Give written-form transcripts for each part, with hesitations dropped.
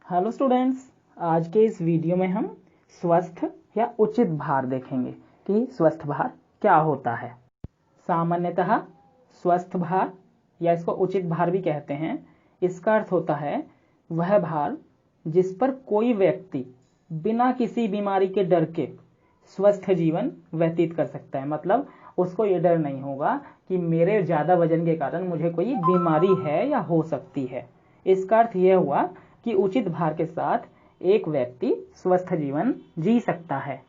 Hello students, आज के इस वीडियो में हम स्वस्थ या उचित भार देखेंगे कि स्वस्थ भार क्या होता है। सामान्यतः स्वस्थ भार या इसको उचित भार भी कहते हैं, इसका अर्थ होता है वह भार जिस पर कोई व्यक्ति बिना किसी बीमारी के डर के स्वस्थ जीवन व्यतीत कर सकता है। मतलब उसको ये डर नहीं होगा कि मेरे ज़्यादा वजन के कारण मुझे कोई बीमारी है या हो सकती है। इसका अर्थ यह हुआ कि उचित भार के साथ एक व्यक्ति स्वस्थ जीवन जी सकता है।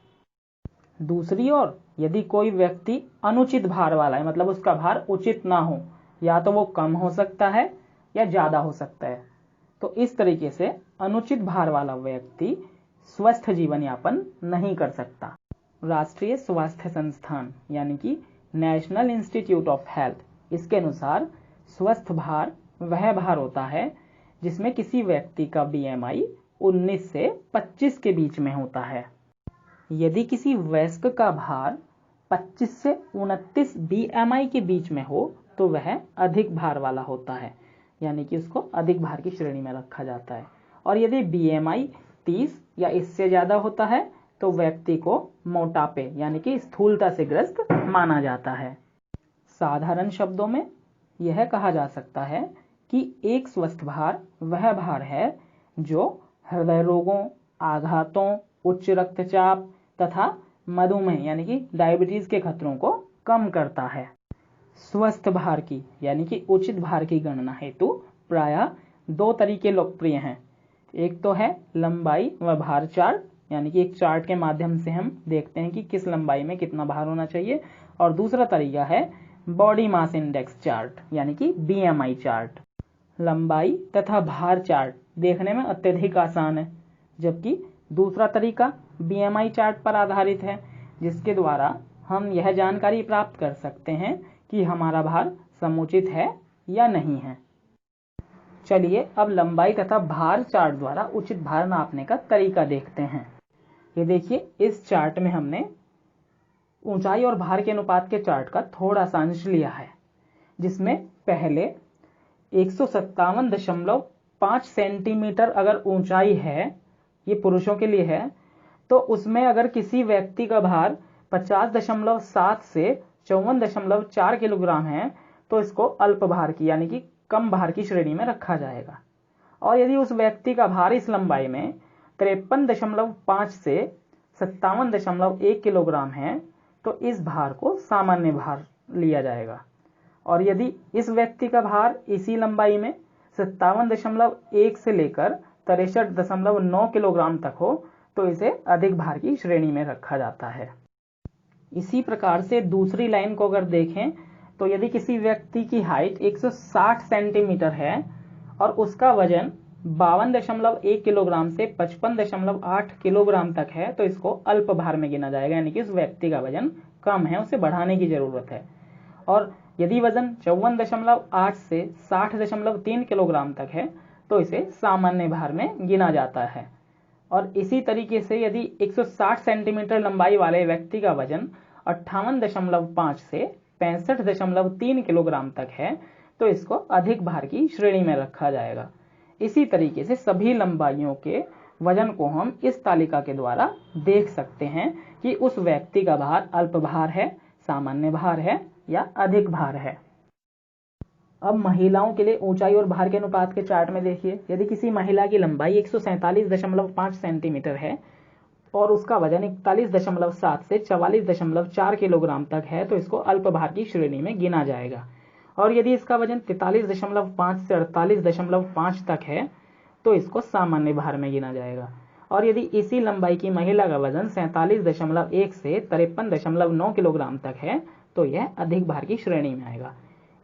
दूसरी ओर यदि कोई व्यक्ति अनुचित भार वाला है, मतलब उसका भार उचित ना हो, या तो वो कम हो सकता है या ज़्यादा हो सकता है, तो इस तरीके से अनुचित भार वाला व्यक्ति स्वस्थ जीवन यापन नहीं कर सकता। राष्ट्रीय स्वास्थ्य संस्थान यानी कि नेशनल इंस्टीट्यूट ऑफ हेल्थ, इसके अनुसार स्वस्थ भार वह भार होता है जिसमें किसी व्यक्ति का BMI 19 से 25 के बीच में होता है। यदि किसी वयस्क का भार 25 से 29 BMI के बीच में हो तो वह अधिक भार वाला होता है, यानी कि उसको अधिक भार की श्रेणी में रखा जाता है। और यदि BMI 30 या इससे ज़्यादा होता है तो व्यक्ति को मोटापे यानी कि स्थूलता से ग्रस्त माना जाता है। साधारण शब्दों में यह कहा जा सकता है कि एक स्वस्थ भार वह भार है जो हृदय रोगों, आघातों, उच्च रक्तचाप तथा मधुमेह यानी कि डायबिटीज के खतरों को कम करता है। स्वस्थ भार की यानी कि उचित भार की गणना हेतु प्रायः दो तरीके लोकप्रिय हैं। एक तो है लंबाई व भार चार्ट, यानी कि एक चार्ट के माध्यम से हम देखते हैं कि किस लंबाई में कितना भार होना चाहिए, और दूसरा तरीका है बॉडी मास इंडेक्स चार्ट यानी कि BMI चार्ट। लंबाई तथा भार चार्ट देखने में अत्यधिक आसान है, जबकि दूसरा तरीका BMI चार्ट पर आधारित है, जिसके द्वारा हम यह जानकारी प्राप्त कर सकते हैं कि हमारा भार समुचित है या नहीं है। चलिए अब लंबाई तथा भार चार्ट द्वारा उचित भार नापने का तरीका देखते हैं। ये देखिए, इस चार्ट में हमने ऊंचाई और भार के अनुपात के चार्ट का थोड़ा सा अंश लिया है, जिसमें पहले 157.5 सेंटीमीटर अगर ऊंचाई है, ये पुरुषों के लिए है, तो उसमें अगर किसी व्यक्ति का भार 50.7 से 54.4 किलोग्राम है तो इसको अल्प भार की यानी कि कम भार की श्रेणी में रखा जाएगा। और यदि उस व्यक्ति का भार इस लंबाई में 53.5 से 57.1 किलोग्राम है तो इस भार को सामान्य भार लिया जाएगा। और यदि इस व्यक्ति का भार इसी लंबाई में 57.1 से लेकर 63.9 किलोग्राम तक हो तो इसे अधिक भार की श्रेणी में रखा जाता है। इसी प्रकार से दूसरी लाइन को अगर देखें तो यदि किसी व्यक्ति की हाइट 160 सेंटीमीटर है और उसका वजन 52.1 किलोग्राम से 55.8 किलोग्राम तक है तो इसको अल्प भार में गिना जाएगा, यानी कि उस व्यक्ति का वजन कम है, उसे बढ़ाने की जरूरत है। और यदि वजन 54.8 से 60.3 किलोग्राम तक है तो इसे सामान्य भार में गिना जाता है। और इसी तरीके से यदि 160 सेंटीमीटर लंबाई वाले व्यक्ति का वजन 58.5 से 65.3 किलोग्राम तक है तो इसको अधिक भार की श्रेणी में रखा जाएगा। इसी तरीके से सभी लंबाइयों के वजन को हम इस तालिका के द्वारा देख सकते हैं कि उस व्यक्ति का भार अल्प भार है, सामान्य भार है या अधिक भार है। अब महिलाओं के लिए ऊंचाई और भार के अनुपात के चार्ट में देखिए, यदि किसी महिला की लंबाई 147.5 सेंटीमीटर है और उसका वजन 41.7 से 44.4 किलोग्राम तक है तो इसको अल्प भार की श्रेणी में गिना जाएगा। और यदि इसका वजन 43.5 से 48.5 तक है तो इसको सामान्य भार में गिना जाएगा। और यदि इसी लंबाई की महिला का वजन 47.1 से 53.9 किलोग्राम तक है तो यह अधिक भार की श्रेणी में आएगा।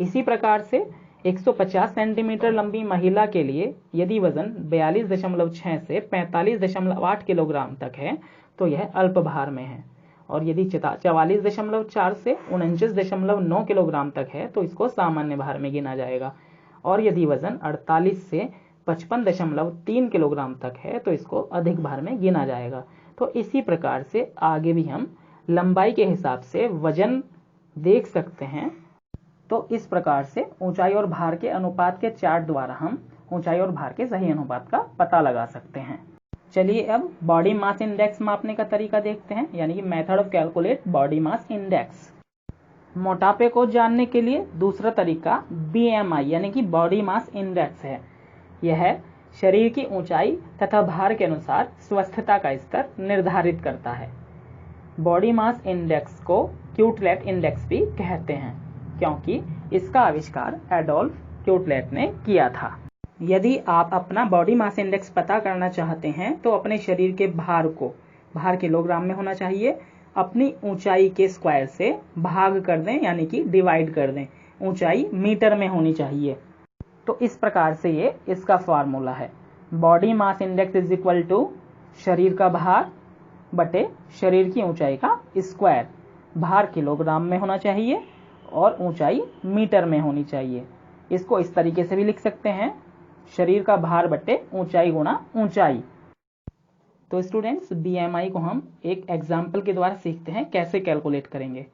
इसी प्रकार से 150 सेंटीमीटर लंबी महिला के लिए यदि वजन 42.6 से 45.8 किलोग्राम तक है तो यह अल्प भार में है। और यदि 44.4 से 49.9 किलोग्राम तक है तो इसको सामान्य भार में गिना जाएगा। और यदि वजन 48 से 55.3 किलोग्राम तक है तो इसको अधिक भार में गिना जाएगा। तो इसी प्रकार से आगे भी हम लंबाई के हिसाब से वजन देख सकते हैं। तो इस प्रकार से ऊंचाई और भार के अनुपात के चार्ट द्वारा हम ऊंचाई और भार के सही अनुपात का पता लगा सकते हैं। चलिए अब बॉडी मास इंडेक्स मापने का तरीका देखते हैं, यानी कि method of calculate body mass index. मोटापे को जानने के लिए दूसरा तरीका BMI यानी कि बॉडी मास इंडेक्स है। यह शरीर की ऊंचाई तथा भार के अनुसार स्वस्थता का स्तर निर्धारित करता है। बॉडी मास इंडेक्स को क्यूटलेट इंडेक्स भी कहते हैं, क्योंकि इसका आविष्कार एडोल्फ क्यूटलेट ने किया था। यदि आप अपना बॉडी मास इंडेक्स पता करना चाहते हैं तो अपने शरीर के भार किलोग्राम में होना चाहिए, अपनी ऊंचाई के स्क्वायर से भाग कर दें यानी कि डिवाइड कर दें, ऊंचाई मीटर में होनी चाहिए। तो इस प्रकार से ये इसका फार्मूला है, body mass index is equal to शरीर का भार बटे शरीर की ऊंचाई का स्क्वायर। भार किलोग्राम में होना चाहिए और ऊंचाई मीटर में होनी चाहिए। इसको इस तरीके से भी लिख सकते हैं, शरीर का भार बटे ऊंचाई गुणा ऊंचाई। तो स्टूडेंट्स BMI को हम एक एग्जाम्पल के द्वारा सीखते हैं कैसे कैलकुलेट करेंगे।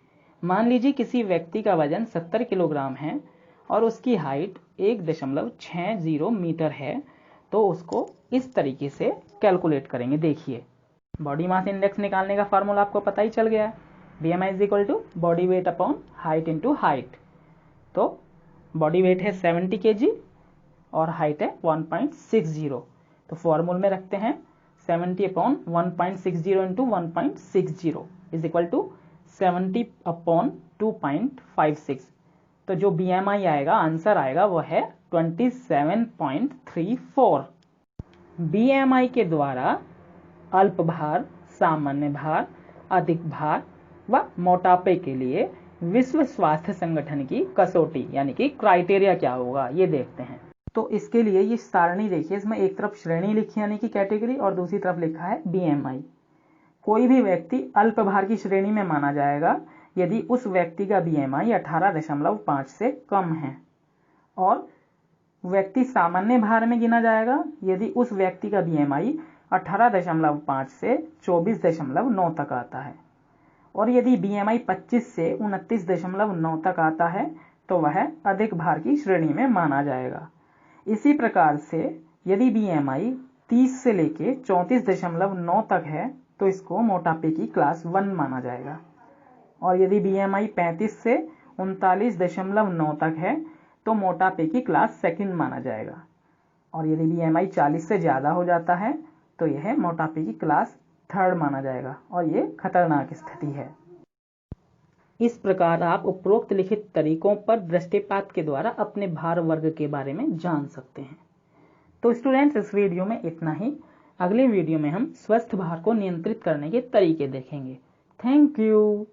मान लीजिए किसी व्यक्ति का वजन 70 किलोग्राम है और उसकी हाइट 1.60 मीटर है, तो उसको इस तरीके से कैलकुलेट करेंगे। देखिए, बॉडी मास इंडेक्स निकालने का फार्मूला आपको पता ही चल गया है, BMI is equal to body weight upon height into height. तो बॉडी वेट है 70 kg और हाइट है 1.60, तो फॉर्मूल में रखते हैं 70 upon 1.60 into 1.60 is equal to 70 upon 2.56। तो जो BMI आएगा, आंसर आएगा, वो है 27.34। BMI के द्वारा अल्प भार, सामान्य भार, अधिक भार व मोटापे के लिए विश्व स्वास्थ्य संगठन की कसौटी यानी कि क्राइटेरिया क्या होगा, ये देखते हैं। तो इसके लिए ये सारणी देखिए, इसमें एक तरफ श्रेणी लिखी यानी कि कैटेगरी और दूसरी तरफ लिखा है BMI। कोई भी व्यक्ति अल्प भार की श्रेणी में माना जाएगा यदि उस व्यक्ति का BMI 18.5 से कम है, और व्यक्ति सामान्य भार में गिना जाएगा यदि उस व्यक्ति का BMI 18.5 से 24.9 तक आता है, और यदि BMI 25 से 29.9 तक आता है तो वह अधिक भार की श्रेणी में माना जाएगा। इसी प्रकार से यदि BMI 30 से लेके 34.9 तक है तो इसको मोटापे की क्लास 1 माना जाएगा, और यदि BMI 35 से 39.9 तक है तो मोटापे की क्लास 2 माना जाएगा, और यदि BMI 40 से ज़्यादा हो जाता है तो यह मोटापे की क्लास 3 माना जाएगा, और ये खतरनाक स्थिति है। इस प्रकार आप उपरोक्त लिखित तरीकों पर दृष्टिपात के द्वारा अपने भार वर्ग के बारे में जान सकते हैं। तो स्टूडेंट्स, इस वीडियो में इतना ही। अगले वीडियो में हम स्वस्थ भार को नियंत्रित करने के तरीके देखेंगे। Thank you.